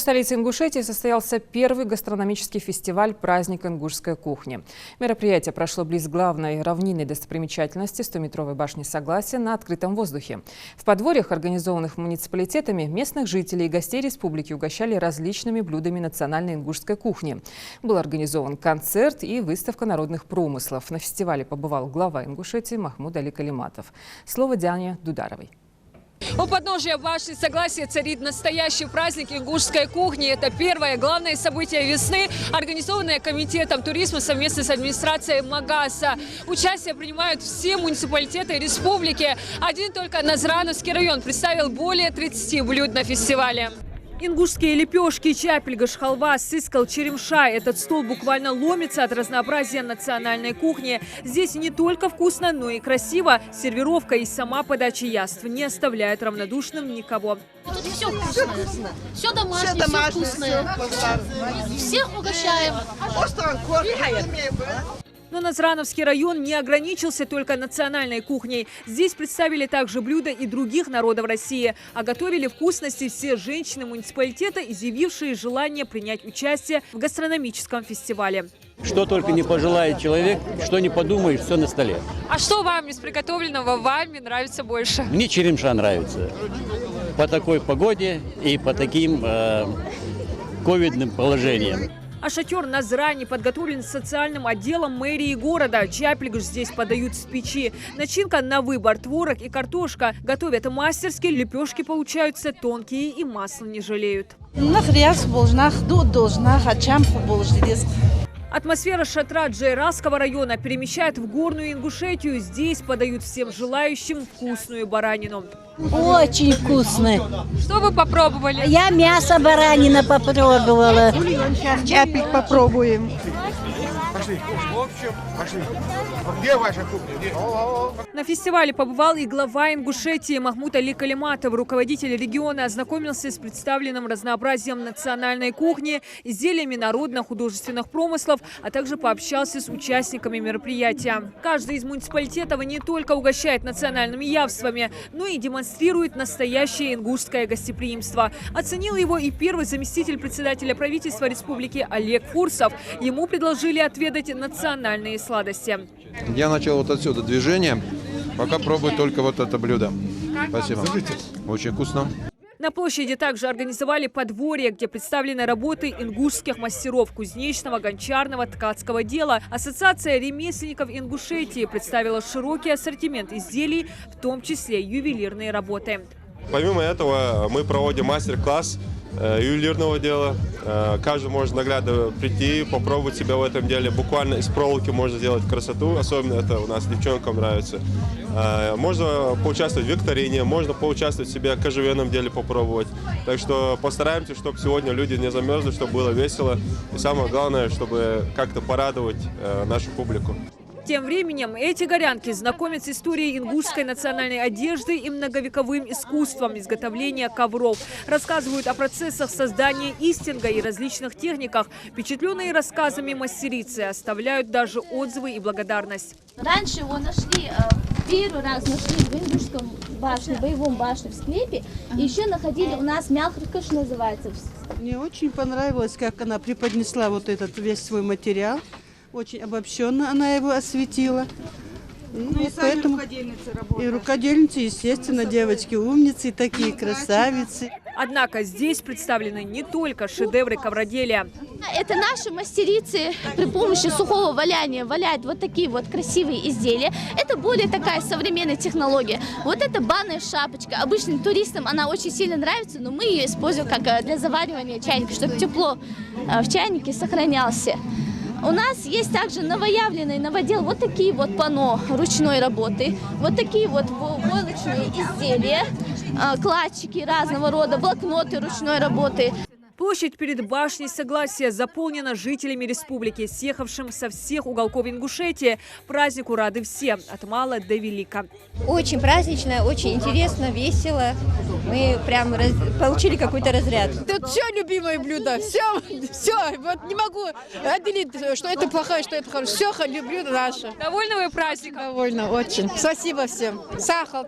столице Ингушетии состоялся первый гастрономический фестиваль «Праздник ингушской кухни». Мероприятие прошло близ главной равнинной достопримечательности 100-метровой башни Согласия на открытом воздухе. В подворьях, организованных муниципалитетами, местных жителей и гостей республики угощали различными блюдами национальной ингушской кухни. Был организован концерт и выставка народных промыслов. На фестивале побывал глава Ингушетии Махмуд Али Калиматов. Слово Диане Дударовой. У подножия башни Согласия царит настоящий праздник ингушской кухни. Это первое главное событие весны, организованное Комитетом туризма совместно с администрацией Магаса. Участие принимают все муниципалитеты республики. Один только Назрановский район представил более 30 блюд на фестивале. Ингушские лепешки, чапельга, халва, сыскал, черемша. Этот стол буквально ломится от разнообразия национальной кухни. Здесь не только вкусно, но и красиво. Сервировка и сама подача яств не оставляет равнодушным никого. Тут все вкусное. Все домашнее, все вкусное. Всех угощаем. Но Назрановский район не ограничился только национальной кухней. Здесь представили также блюда и других народов России. А готовили вкусности все женщины муниципалитета, изъявившие желание принять участие в гастрономическом фестивале. Что только не пожелает человек, что не подумает, все на столе. А что вам из приготовленного вами нравится больше? Мне черемша нравится. По такой погоде и по таким ковидным положениям. А шатер Назрани подготовлен социальным отделом мэрии города. Чапельгу здесь подают с печи. Начинка на выбор: творог и картошка. Готовят мастерски, лепешки получаются тонкие и масла не жалеют. Атмосфера шатра Джайрасского района перемещает в горную Ингушетию. Здесь подают всем желающим вкусную баранину. Очень вкусный. Что вы попробовали? Я мясо баранина попробовала. Сейчас чапик попробуем. Пошли. В общем, пошли. Где ваша кухня? На фестивале побывал и глава Ингушетии Махмуд Али Калиматов. Руководитель региона ознакомился с представленным разнообразием национальной кухни, изделиями народно-художественных промыслов, а также пообщался с участниками мероприятия. Каждый из муниципалитетов не только угощает национальными явствами, но и демонстрирует настоящее ингушское гостеприимство. Оценил его и первый заместитель председателя правительства республики Олег Фурсов. Ему предложили отведать национальные сладости. Я начал вот отсюда движение. Пока пробую только вот это блюдо. Спасибо. Очень вкусно. На площади также организовали подворье, где представлены работы ингушских мастеров кузнечного, гончарного, ткацкого дела. Ассоциация ремесленников Ингушетии представила широкий ассортимент изделий, в том числе ювелирные работы. Помимо этого мы проводим мастер-класс ювелирного дела. Каждый может наглядно прийти, попробовать себя в этом деле. Буквально из проволоки можно сделать красоту, особенно это у нас девчонкам нравится. Можно поучаствовать в викторине, можно поучаствовать в себе в кожевенном деле, попробовать. Так что постараемся, чтобы сегодня люди не замерзли, чтобы было весело. И самое главное, чтобы как-то порадовать нашу публику. Тем временем эти горянки знакомят с историей ингушской национальной одежды и многовековым искусством изготовления ковров. Рассказывают о процессах создания истинга и различных техниках. Впечатленные рассказами мастерицы оставляют даже отзывы и благодарность. Раньше его нашли, первый раз нашли в ингушском башне, боевом башне в склепе. И еще находили у нас мялхркаш называется. Мне очень понравилось, как она преподнесла вот этот весь свой материал. Очень обобщенно она его осветила. И поэтому рукодельницы работают. И рукодельницы, естественно, девочки умницы, такие красавицы. Однако здесь представлены не только шедевры ковроделия. Это наши мастерицы при помощи сухого валяния валяют вот такие вот красивые изделия. Это более такая современная технология. Вот эта банная шапочка. Обычным туристам она очень сильно нравится, но мы ее используем как для заваривания чайника, чтобы тепло в чайнике сохранялось. У нас есть также новоявленный новодел, вот такие вот панно ручной работы, вот такие вот войлочные изделия, кладчики разного рода, блокноты ручной работы. Площадь перед башней Согласия заполнена жителями республики, съехавшим со всех уголков Ингушетии. Празднику рады все, от мала до велика. Очень празднично, очень интересно, весело. Мы прям получили какой-то разряд. Это все любимое блюдо, все. Вот не могу отделить, что это плохое, что это хорошее. Все люблю наше. Довольны вы праздником? Довольно, очень. Спасибо всем. Сахар.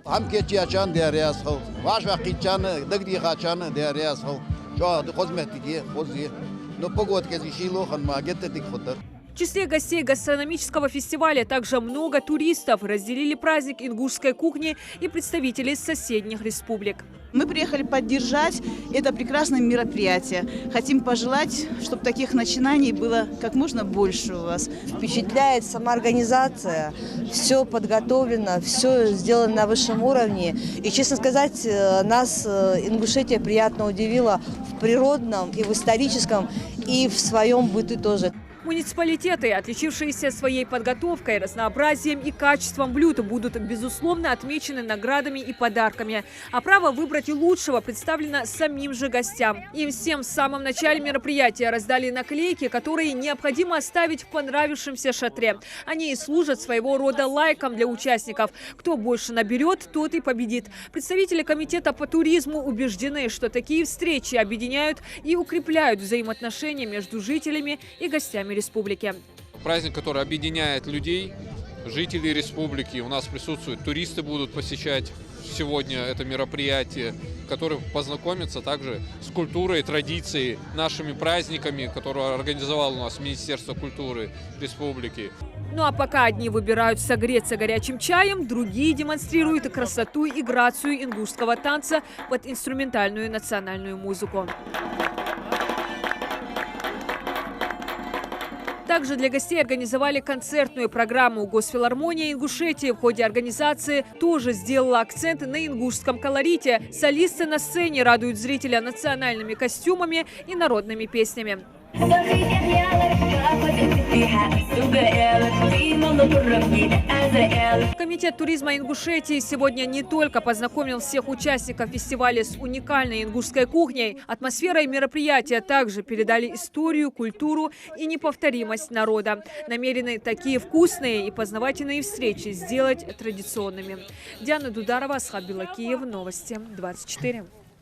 В числе гостей гастрономического фестиваля также много туристов. Разделили праздник ингушской кухни и представители соседних республик. Мы приехали поддержать это прекрасное мероприятие. Хотим пожелать, чтобы таких начинаний было как можно больше у вас. Впечатляет сама организация. Все подготовлено, все сделано на высшем уровне. И, честно сказать, нас Ингушетия приятно удивила в природном и в историческом, и в своем быту тоже. Муниципалитеты, отличившиеся своей подготовкой, разнообразием и качеством блюд, будут, безусловно, отмечены наградами и подарками. А право выбрать лучшего представлено самим же гостям. Им всем в самом начале мероприятия раздали наклейки, которые необходимо оставить в понравившемся шатре. Они и служат своего рода лайком для участников. Кто больше наберет, тот и победит. Представители комитета по туризму убеждены, что такие встречи объединяют и укрепляют взаимоотношения между жителями и гостями республики. Праздник, который объединяет людей, жителей республики. У нас присутствуют туристы, будут посещать сегодня это мероприятие, которые познакомятся также с культурой, традицией, нашими праздниками, которые организовало у нас Министерство культуры республики. Ну а пока одни выбирают согреться горячим чаем, другие демонстрируют красоту и грацию ингушского танца под инструментальную национальную музыку. Также для гостей организовали концертную программу. Госфилармония Ингушетии в ходе организации тоже сделала акцент на ингушском колорите. Солисты на сцене радуют зрителя национальными костюмами и народными песнями. Комитет туризма Ингушетии сегодня не только познакомил всех участников фестиваля с уникальной ингушской кухней, атмосферой мероприятия также передали историю, культуру и неповторимость народа. Намерены такие вкусные и познавательные встречи сделать традиционными. Диана Дударова, Асхат Билакиев, Новости 24.